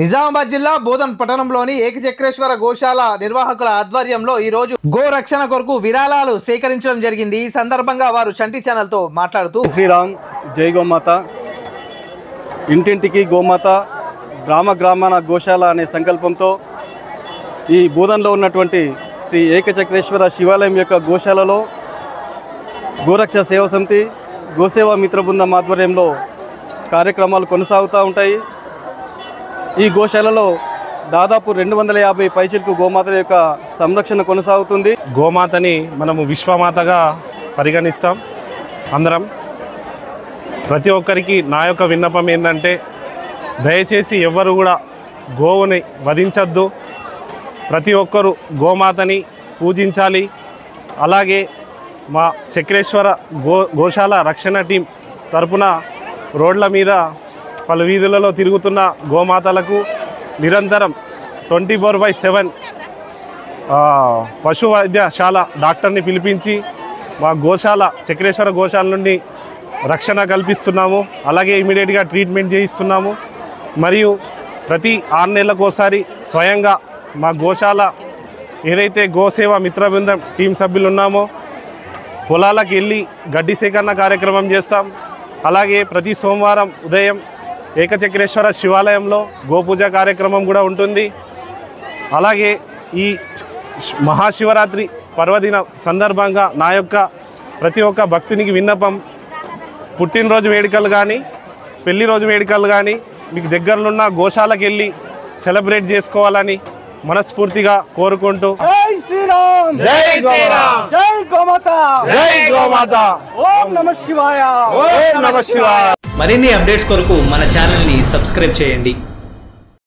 నిజామాబాద్ జిల్లా బోధన్ పట్టణంలోని ఏకచక్రేశ్వర గోశాల నిర్వాహకుల ఆధ్వర్యంలో ఈ రోజు గో రక్షణ కొరకు విరాళాలు సేకరించడం జరిగింది। ఈ సందర్భంగా వారు చంటి ఛానల్ తో మాట్లాడుతూ శ్రీరామ్ జై గోమాత ఇంటింటికి గోమాత గ్రామ గ్రామాన గోశాల అనే సంకల్పంతో ఈ బోధన్లో ఉన్నటువంటి శ్రీ ఏకచక్రేశ్వర శివాలయం యొక్క గోశాలలో గోరక్ష సేవా సమితి గోసేవా మిత్ర బృందం ఆధ్వర్యంలో కార్యక్రమాలు కొనసాగుతూ ఉంటాయి। ఈ గోశాలలో దాదాపు 250 పైచిలకు గోమాతల యొక్క సంరక్షణ కొనసాగుతుంది। గోమాతని మనము విశ్వమాతగా పరిగణిస్తాం అందరం। ప్రతి ఒక్కరికి నా యొక్క విన్నపం ఏంటంటే దయచేసి ఎవ్వరు కూడా గోవుని వధించద్దు, ప్రతి ఒక్కరు గోమాతని పూజించాలి। అలాగే మా చక్రేశ్వర గోశాల రక్షణ టీం తరపున రోడ్ల మీద పలు వీధులలో తిరుగుతున్న గోమాతలకు నిరంతరం 24/7 పశు వైద్యశాల డాక్టర్ని పిలిపించి మా గోశాల చక్రేశ్వర గోశాల నుండి రక్షణ కల్పిస్తున్నాము। అలాగే ఇమీడియట్గా ట్రీట్మెంట్ చేయిస్తున్నాము। మరియు ప్రతి 6 నెలలకోసారి స్వయంగా మా గోశాల ఏదైతే గోసేవా మిత్ర బృందం టీం సభ్యులు ఉన్నామో పొలాలకు వెళ్ళి గడ్డి సేకరణ కార్యక్రమం చేస్తాం। అలాగే ప్రతి సోమవారం ఉదయం ఏకచక్రేశ్వర శివాలయంలో గోపూజ కార్యక్రమం కూడా ఉంటుంది। అలాగే ఈ మహాశివరాత్రి పర్వదిన సందర్భంగా నా యొక్క ప్రతి ఒక్క భక్తునికి విన్నపం, పుట్టినరోజు వేడుకలు కానీ పెళ్లి రోజు వేడుకలు కానీ మీకు దగ్గరలో ఉన్న గోశాలకు వెళ్ళి సెలబ్రేట్ చేసుకోవాలని మనస్ఫూర్తిగా కోరుకుంటూ జై శ్రీరామ్ జై శ్రీరామ్ జై గోమాత జై గోమాత ఓం నమః శివాయ ఓం నమః శివాయ। మరిన్ని అప్డేట్స్ కొరకు మన ఛానల్ ని సబ్స్క్రైబ్ చేయండి।